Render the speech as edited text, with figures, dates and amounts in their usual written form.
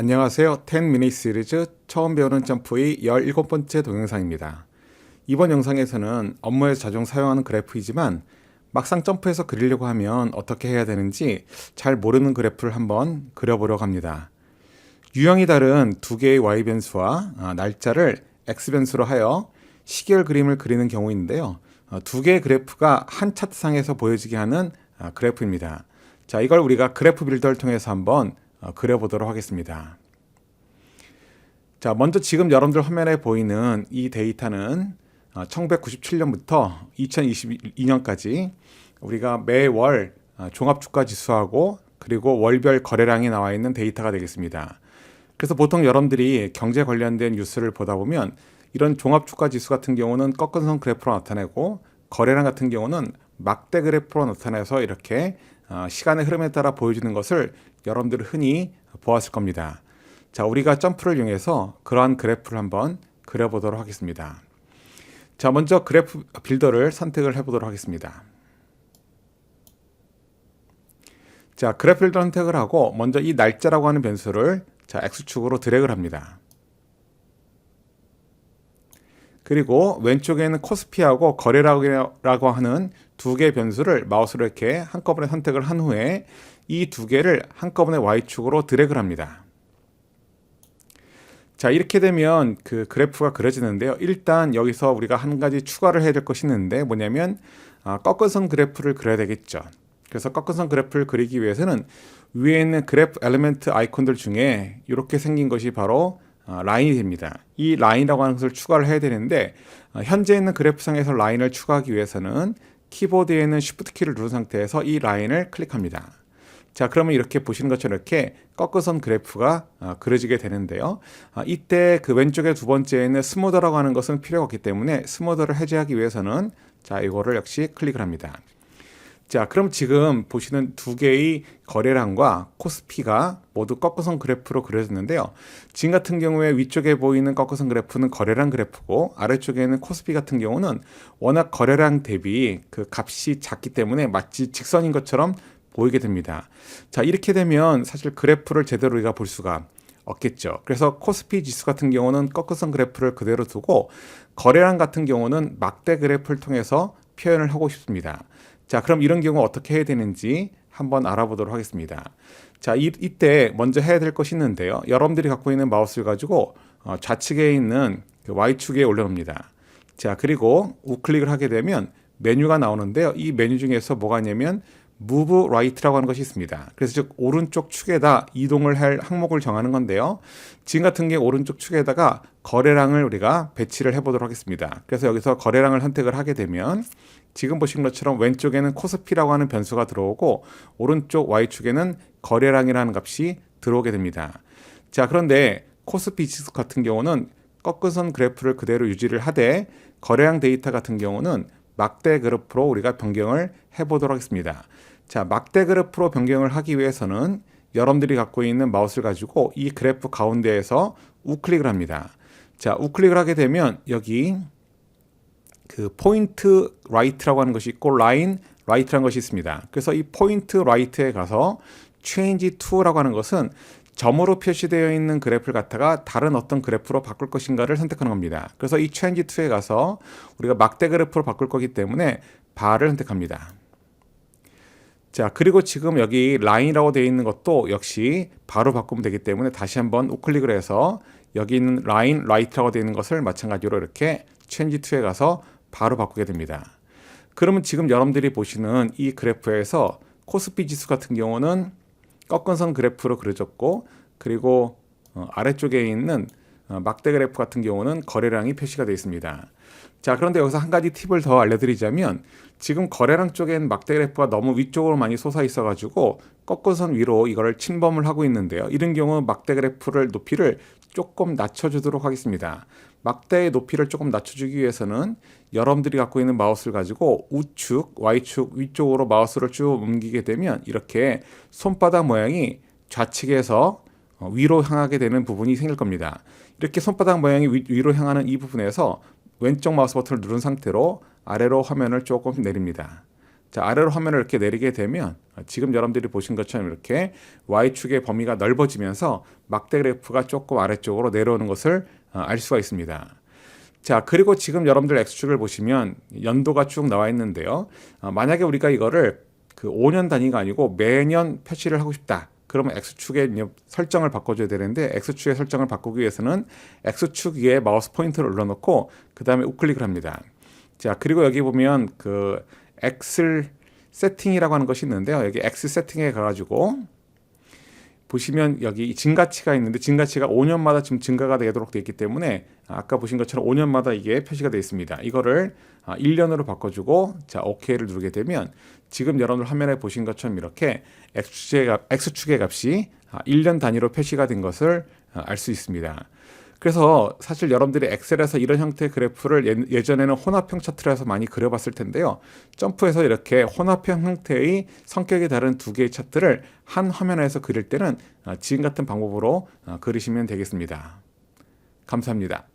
안녕하세요. 10 미니트 시리즈 처음 배우는 점프의 17번째 동영상입니다. 이번 영상에서는 업무에서 자주 사용하는 그래프이지만 막상 점프해서 그리려고 하면 어떻게 해야 되는지 잘 모르는 그래프를 한번 그려보려고 합니다. 유형이 다른 두 개의 y 변수와 날짜를 x 변수로 하여 시계열 그림을 그리는 경우인데요. 두 개의 그래프가 한 차트상에서 보여지게 하는 그래프입니다. 자, 이걸 우리가 그래프 빌더를 통해서 한번 그려보도록 하겠습니다. 자, 먼저 지금 여러분들 화면에 보이는 이 데이터는 1997년부터 2022년까지 우리가 매월 종합주가지수하고 그리고 월별 거래량이 나와 있는 데이터가 되겠습니다. 그래서 보통 여러분들이 경제 관련된 뉴스를 보다 보면 이런 종합주가지수 같은 경우는 꺾은 선 그래프로 나타내고 거래량 같은 경우는 막대 그래프로 나타내서 이렇게 시간의 흐름에 따라 보여주는 것을 여러분들은 흔히 보았을 겁니다. 자, 우리가 점프를 이용해서 그러한 그래프를 한번 그려보도록 하겠습니다. 자, 먼저 그래프 빌더를 선택을 해보도록 하겠습니다. 자, 그래프 빌더 선택을 하고 먼저 이 날짜라고 하는 변수를 X축으로 드래그를 합니다. 그리고 왼쪽에는 코스피하고 거래량이라고 하는 두 개의 변수를 마우스로 이렇게 한꺼번에 선택을 한 후에 이 두 개를 한꺼번에 Y축으로 드래그를 합니다. 자, 이렇게 되면 그 그래프가 그려지는데요. 일단 여기서 우리가 한 가지 추가를 해야 될 것이 있는데 뭐냐면 꺾은 선 그래프를 그려야 되겠죠. 그래서 꺾은 선 그래프를 그리기 위해서는 위에 있는 그래프 엘리멘트 아이콘들 중에 이렇게 생긴 것이 바로 라인이 됩니다. 이 라인이라고 하는 것을 추가를 해야 되는데 현재 있는 그래프상에서 라인을 추가하기 위해서는 키보드에 있는 Shift 키를 누른 상태에서 이 라인을 클릭합니다. 자, 그러면 이렇게 보시는 것처럼 이렇게 꺾은 선 그래프가 그려지게 되는데요. 이때 그 왼쪽에 두 번째에는 스무더라고 하는 것은 필요가 없기 때문에 스무더를 해제하기 위해서는 자, 이거를 역시 클릭을 합니다. 자, 그럼 지금 보시는 두 개의 거래량과 코스피가 모두 꺾은 선 그래프로 그려졌는데요. 지금 같은 경우에 위쪽에 보이는 꺾은 선 그래프는 거래량 그래프고 아래쪽에는 코스피 같은 경우는 워낙 거래량 대비 그 값이 작기 때문에 마치 직선인 것처럼 보이게 됩니다. 자, 이렇게 되면 사실 그래프를 제대로 우리가 볼 수가 없겠죠. 그래서 코스피 지수 같은 경우는 꺾은 선 그래프를 그대로 두고 거래량 같은 경우는 막대 그래프를 통해서 표현을 하고 싶습니다. 자, 그럼 이런 경우 어떻게 해야 되는지 한번 알아보도록 하겠습니다. 자, 이때 먼저 해야 될 것이 있는데요. 여러분들이 갖고 있는 마우스를 가지고 좌측에 있는 그 Y축에 올려놓습니다. 자, 그리고 우클릭을 하게 되면 메뉴가 나오는데요. 이 메뉴 중에서 뭐가 있냐면 Move Right라고 하는 것이 있습니다. 그래서 즉 오른쪽 축에다 이동을 할 항목을 정하는 건데요. 지금 같은 경우 오른쪽 축에다가 거래량을 우리가 배치를 해보도록 하겠습니다. 그래서 여기서 거래량을 선택을 하게 되면 지금 보신 것처럼 왼쪽에는 코스피라고 하는 변수가 들어오고 오른쪽 Y축에는 거래량이라는 값이 들어오게 됩니다. 자, 그런데 코스피 지수 같은 경우는 꺾은 선 그래프를 그대로 유지를 하되 거래량 데이터 같은 경우는 막대 그래프로 우리가 변경을 해보도록 하겠습니다. 자, 막대 그래프로 변경을 하기 위해서는 여러분들이 갖고 있는 마우스를 가지고 이 그래프 가운데에서 우클릭을 합니다. 자, 우클릭을 하게 되면 여기 그 포인트 라이트라고 하는 것이 있고 라인 라이트라는 것이 있습니다. 그래서 이 포인트 라이트에 가서 change to라고 하는 것은 점으로 표시되어 있는 그래프를 갖다가 다른 어떤 그래프로 바꿀 것인가를 선택하는 겁니다. 그래서 이 change to에 가서 우리가 막대 그래프로 바꿀 거기 때문에 bar를 선택합니다. 자, 그리고 지금 여기 라인이라고 되어 있는 것도 역시 바로 바꾸면 되기 때문에 다시 한번 우클릭을 해서 여기 있는 라인 라이트라고 되어 있는 것을 마찬가지로 이렇게 change to에 가서 바로 바꾸게 됩니다. 그러면 지금 여러분들이 보시는 이 그래프에서 코스피 지수 같은 경우는 꺾은 선 그래프로 그려졌고 그리고 아래쪽에 있는 막대 그래프 같은 경우는 거래량이 표시가 되어 있습니다. 자, 그런데 여기서 한 가지 팁을 더 알려드리자면 지금 거래량 쪽엔 막대 그래프가 너무 위쪽으로 많이 솟아 있어가지고 꺾은 선 위로 이거를 침범을 하고 있는데요. 이런 경우 막대 그래프를 높이를 조금 낮춰주도록 하겠습니다. 막대의 높이를 조금 낮춰주기 위해서는 여러분들이 갖고 있는 마우스를 가지고 우측, Y축 위쪽으로 마우스를 쭉 옮기게 되면 이렇게 손바닥 모양이 좌측에서 위로 향하게 되는 부분이 생길 겁니다. 이렇게 손바닥 모양이 위로 향하는 이 부분에서 왼쪽 마우스 버튼을 누른 상태로 아래로 화면을 조금 내립니다. 자, 아래로 화면을 이렇게 내리게 되면 지금 여러분들이 보신 것처럼 이렇게 Y축의 범위가 넓어지면서 막대 그래프가 조금 아래쪽으로 내려오는 것을 알 수가 있습니다. 자, 그리고 지금 여러분들 X축을 보시면 연도가 쭉 나와 있는데요. 만약에 우리가 이거를 그 5년 단위가 아니고 매년 표시를 하고 싶다. 그러면 X축의 설정을 바꿔줘야 되는데 X축의 설정을 바꾸기 위해서는 X축 위에 마우스 포인터를 올려놓고 그 다음에 우클릭을 합니다. 자, 그리고 여기 보면 그 X 세팅이라고 하는 것이 있는데요. 여기 X 세팅에 가가지고 보시면 여기 증가치가 있는데 증가치가 5년마다 지금 증가가 되도록 되어 있기 때문에 아까 보신 것처럼 5년마다 이게 표시가 되어 있습니다. 이거를 1년으로 바꿔주고 자, OK를 누르게 되면 지금 여러분들 화면에 보신 것처럼 이렇게 X축의 값이 1년 단위로 표시가 된 것을 알 수 있습니다. 그래서 사실 여러분들이 엑셀에서 이런 형태의 그래프를 예전에는 혼합형 차트를 해서 많이 그려봤을 텐데요. 점프해서 이렇게 혼합형 형태의 성격이 다른 두 개의 차트를 한 화면에서 그릴 때는 지금 같은 방법으로 그리시면 되겠습니다. 감사합니다.